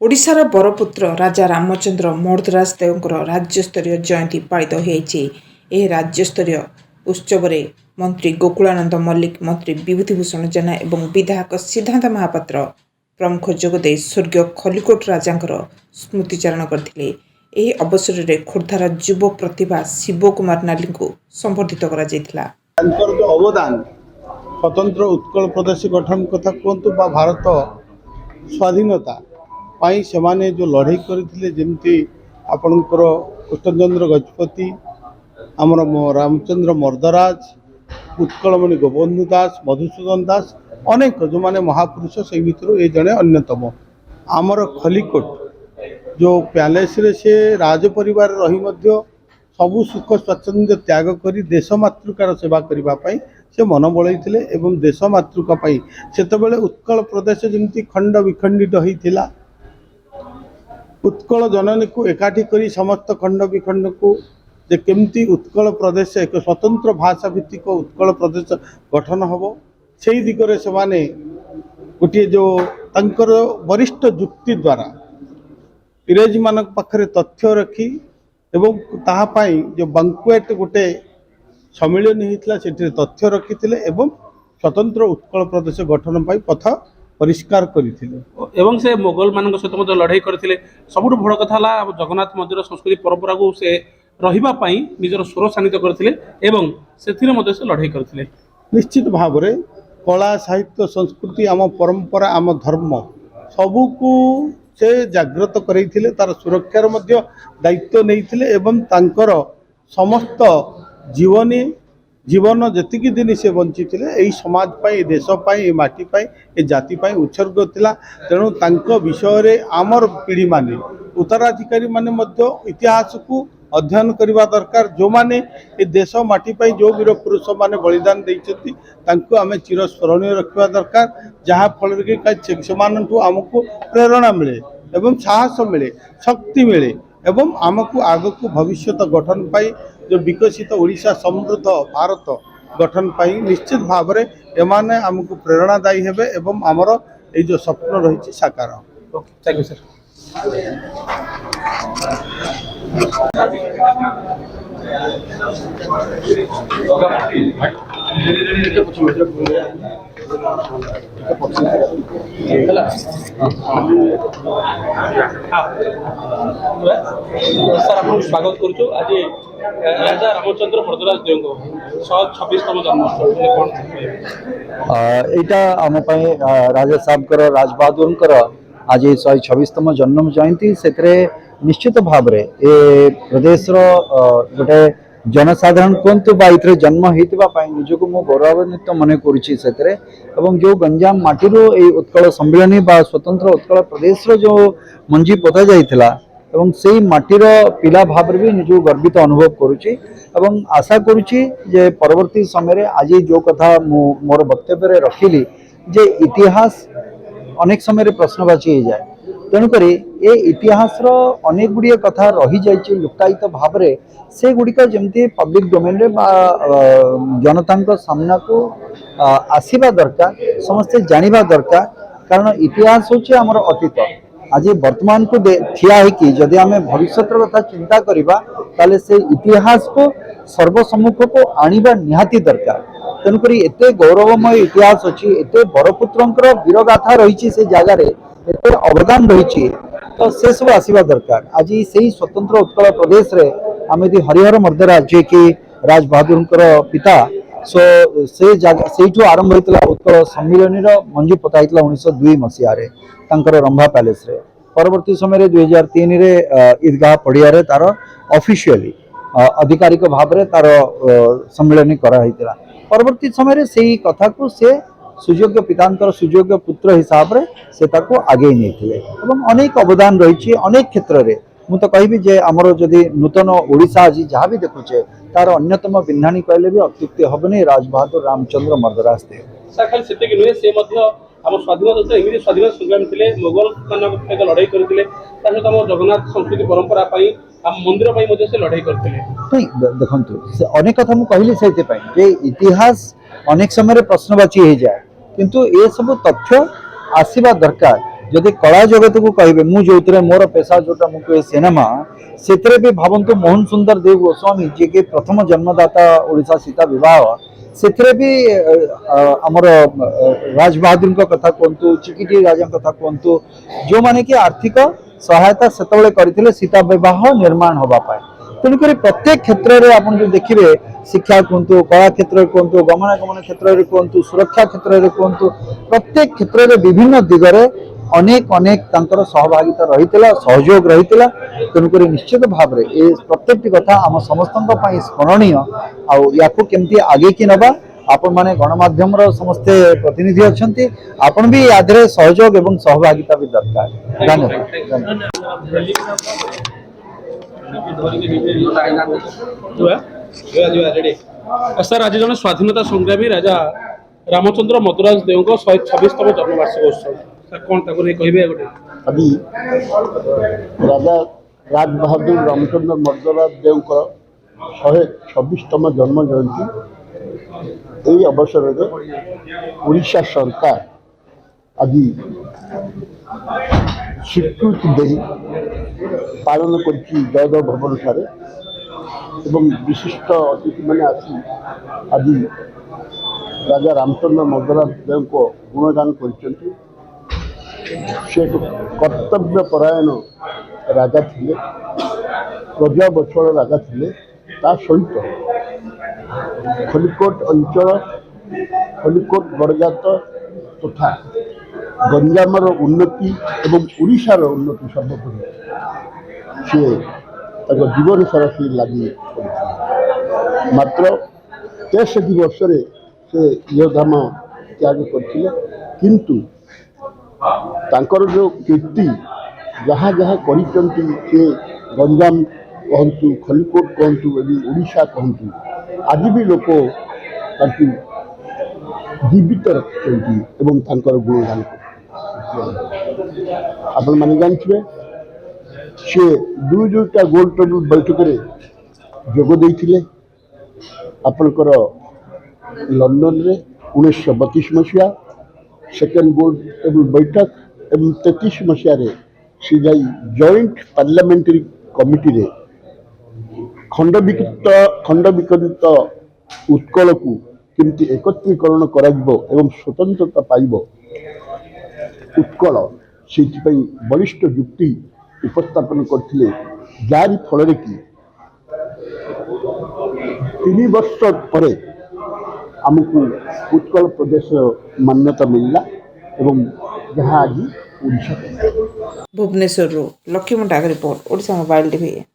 ओडिशार बरपुत्र राजा रामचंद्र मर्दराज देवଙ୍କର राज्यस्तरीय जयंती पालित होइछि। एह राज्यस्तरीय उत्सव रे मंत्री गोकुलानंद मल्लिक, मंत्री विभूतिभूषण जेना एवं विधायक सिद्धांत महापात्र प्रमुख जोगदे स्वर्गीय खलिकोट राजांकर स्मृतिचारण करथिले। एही अवसर रे खोर्धार युव प्रतिभा शिव कुमार नाली को संबर्धित करा जायथिला। जो अवदान स्वतंत्र उत्कल प्रदेश गठन कथा कहतु बा भारत स्वाधीनता पाई सेमाने जो लड़ाई करथिले, जेमती आपणकर कृष्णचंद्र गजपति, आमर रामचंद्र मर्दराज, उत्कलमणि गोपबंधु दास, मधुसूदन दास, अनेक जो माने महापुरुष से भितर ये जड़े अन्यतम। आमर खलिकोट जो पैलेस रे से राज परिवार रही मध्य सबु सुख स्वच्छंद त्याग करी देश मातृकार सेवा करने से मन बलैथिले एवं देश मातृका पाई सेतबेले उत्कल प्रदेश जमती खंड विखंडित होइथिला। उत्कल जननी को एकाठी करी समस्त खंड विखंड को जे केमती उत्कल प्रदेश एक स्वतंत्र भाषा भित्तिक उत्कल प्रदेश गठन हम से दिगरे से माने गोटे जो तंकर वरिष्ठ जुक्ति द्वारा इंग्रेज मान पाखरे तथ्य रखी एवं ताहापाई जो बैंक्वेट गोटे सम्मिलन होता से तथ्य रखी एवं स्वतंत्र उत्कल प्रदेश गठन पाई पथ परिष्कार करथिले एवं से मोगल मान सहित लड़ाई करथिले। सबुठ बड़ कथा जगन्नाथ मंदिर संस्कृति परंपरा को से रहिबा पाई निजर स्वर शानित करथिले एवं सेथिरे मध्ये से लड़ाई करथिले। निश्चित भाव में कला साहित्य संस्कृति आम परंपरा आम धर्म सबू को से जागृत करैथिले, तार सुरक्षार मध्य दायित्व नैथिले एवं तांकर समस्त जीवन जेतिकी दिन से बंची यही समाज पाई, देश पाई, माटी पाई, ए जाति पाई उत्सर्ग थिला। तेणु तांको विषय रे आमर पीढ़ी माने उत्तराधिकारी माने मध्य इतिहास को अध्ययन करने दरकार। जो माने ए देश माटी पाई जो वीर पुरुष माने बलिदान देइछथि तांको आमे चिरस्मरणीय रखा दरकार, जहाँ फल कि सेमानंटू आमको प्रेरणा मिले एवं साहस मिले, शक्ति मिले एवं आमको आगको भविष्य गठन पाई जो विकसित ओडिशा समृद्ध भारत गठन पाई निश्चित भाव में एमाने आमको प्रेरणादायी हेबे एवं आमर ये जो स्वप्न रही साकार। Thank you sir. सर आप स्वागत करूँ आज राजा रामचंद्र मर्दराज देव 126तम जन्मोत्सव यहाँ आम राजा साहब राजबहादुर आज 126तम जन्म जयंती से निश्चित भाव में ए प्रदेश गोटे जनसाधारण कहतु बा इतरे जन्म होता निजक मु गौरवान्वित मन करुच्ची जो गंजाम माटीर उत्कल सम्मिलनी बा स्वतंत्र उत्कल प्रदेश जो मंजी पोता जाइथिला एवं से माटीर पिला भाव भी निज गर्वित अनुभव करुच्ची एवं आशा करुच्ची जे परवर्ती समय आज जो कथा मोर वक्तव्य रखिली जे इतिहास अनेक समय प्रश्नवाची हो जाए। तेणुक ये इतिहास अनेक गुड़िया कथा रही जाइए लुकायित भाव में से गुड़िक जमती पब्लिक डोमेन रे जनता सामना को आसवा दरकार, समस्ते जानिबा दरकार। कारण इतिहास होचे हमर अतीत। आज वर्तमान को ठिया होकि जदि आम भविष्य कथा चिंता करवा ताले से इतिहास को सर्वसम्मुख को आनिबा निहाती दरकार। तेणुक एते गौरवमय इतिहास अच्छी, एते बरपुत्र वीरगाथा रही से जगार एते अवदान रही तो से सब आसवा दरकार। आज से स्वतंत्र उत्कल प्रदेश रे आम यदि हरिहर मर्दराज जे कि राजबहादुर पिता से जगह से आरंभ होता उत्कल सम्मिलनी मंजी पोता 1902 मसीह रंभा पैलेस रे। परवर्ती समय 2003 रे ईदगाह पड़िया रे तार ऑफिशियली आधिकारिक भाव में तार सम्मिलनी कराइला। परवर्ती समय से कथा को से सुयोग्य पितांतर सुयोग्य पुत्र हिसाब रे से ताको आगे नहीं अनेक अवदान रही अनेक क्षेत्र में। मु तो कहबी जे आमर जदि नूतन ओडिशा आज जहाँ भी देखुचे तार अन्यतम बिंधाणी कहले भी अत्युक्ति हेनी राजबहादुर रामचंद्र मर्दराज देव। सर खाली सेतिक नुहे से मध्य आम स्वाधीनता इंग्रेज स्वाधीनता संग्राम थे, मोगल मान सहित लड़ाई करते सहित आम जगन्नाथ संस्कृति परंपरा आम मंदिर से लड़ाई करते। नहीं देखु अनेक कथा मुझे कहली से इतिहास अनेक समय प्रश्नवाची हो जाए, किंतु ये सब तथ्य आसवा दरकार जदि कला जगत को कहे मुझे मोर पेशा जोटा मुझे सिनेमा से भी भावतु मोहन सुंदर देव गोस्वामी जी के प्रथम जन्मदाता ओडिशा सीता विवाह से भी आमर राज बहादुर कथा कहतु चिकिटी राजा कथा कहतु जो माने कि आर्थिक सहायता से करते सीता विवाह निर्माण होगापाई तेणुक प्रत्येक क्षेत्र में आप जो देखिए शिक्षा कहतु कला क्षेत्र कहतु गमनागमन क्षेत्र में कहतु सुरक्षा क्षेत्र में कहतु प्रत्येक क्षेत्र में विभिन्न दिगरे अनेक अनेक तांकर सहभागिता रही सहयोग रही तेणुक निश्चित भाव में ये प्रत्येक कथा आम समस्त स्मरणीय या केमती आगे की नवा आपण माने गणमाध्यम समस्ते प्रतिनिधि अच्छा आपण भी यादरे सहयोग एवं सहभागिता भी दरकार धन्यवाद सर आज जन स्वाधीनता संग्रामी राजा रामचंद्र मधुराज देव 126तम जन्मवार्षिक उत्सव कौन कहे गोटे अभी राजा राज बहादुर रामचंद्र मधुराज देव 126तम जन्म जयंती यही अवसर में उड़ीसा सरकार आज स्वीकृति दे पालन कर जयदेव भवन ठारे एवं विशिष्ट अतिथि मैंने आसी आज राजा रामचंद्र मधुराज देव को गुणगान कर कर्तव्यपरायण राजा थे प्रजा बछड़ राजा थे ता सहित खलिकोट अंचल खलिकोट गड़जात तथा गंजामर उन्नति एवं उड़ीसार उन्नति सर्वोपरि सी जीवन सारा सी लगी मात्र 63 वर्ष से योधाम त्याग करथिले किंतु तांकर जो कीर्ति जहाँ जहाँ करिचंती से गंजाम कहतु खलिकोट कहतु एवं उड़ीसा कहतु आज भी लोक जीवित रखिंट एवं तांकर गुणगान आपण माने जानथिबे से दुईटा गोल्ड टेबल बैठक में जोग देइथिले आपनकर लंदन रे 1932 मसीहा सेकेंड गोल्ड टेबल बैठक एवं 33 मसीह सी जाई जॉइंट पार्लियामेंटरी कमिटी रे खंड विकलित उत्कल को केमती एकत्रीकरण करा एवं स्वतंत्रता पाइब उत्कल से बलिष्ठ युक्ति उपस्थापन करथिले जारी फल कि 3 वर्ष पर आमको उत्कल प्रदेश मान्यता मिलला एवं जहाँ आज उड़ीसा भुवनेश्वर लक्ष्मी मुंडा रिपोर्ट ओडिशा मोबाइल टीवी।